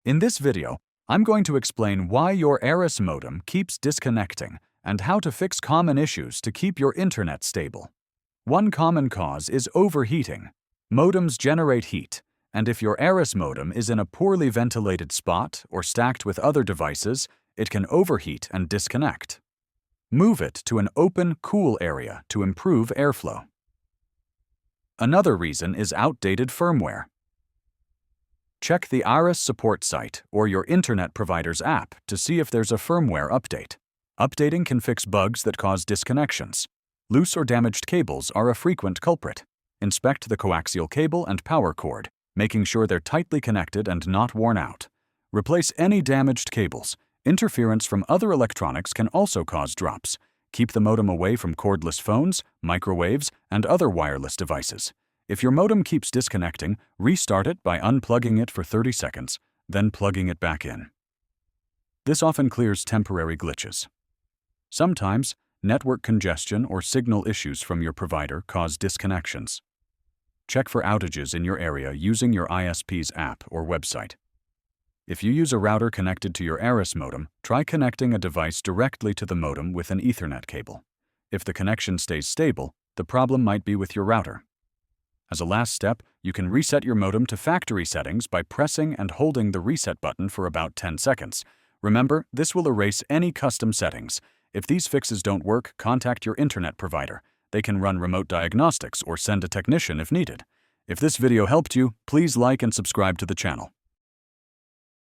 In this video, I'm going to explain why your Arris modem keeps disconnecting and how to fix common issues to keep your internet stable. One common cause is overheating. Modems generate heat, and if your Arris modem is in a poorly ventilated spot or stacked with other devices, it can overheat and disconnect. Move it to an open, cool area to improve airflow. Another reason is outdated firmware. Check the Arris support site or your internet provider's app to see if there's a firmware update. Updating can fix bugs that cause disconnections. Loose or damaged cables are a frequent culprit. Inspect the coaxial cable and power cord, making sure they're tightly connected and not worn out. Replace any damaged cables. Interference from other electronics can also cause drops. Keep the modem away from cordless phones, microwaves, and other wireless devices. If your modem keeps disconnecting, restart it by unplugging it for 30 seconds, then plugging it back in. This often clears temporary glitches. Sometimes, network congestion or signal issues from your provider cause disconnections. Check for outages in your area using your ISP's app or website. If you use a router connected to your Arris modem, try connecting a device directly to the modem with an Ethernet cable. If the connection stays stable, the problem might be with your router. As a last step, you can reset your modem to factory settings by pressing and holding the reset button for about 10 seconds. Remember, this will erase any custom settings. If these fixes don't work, contact your internet provider. They can run remote diagnostics or send a technician if needed. If this video helped you, please like and subscribe to the channel.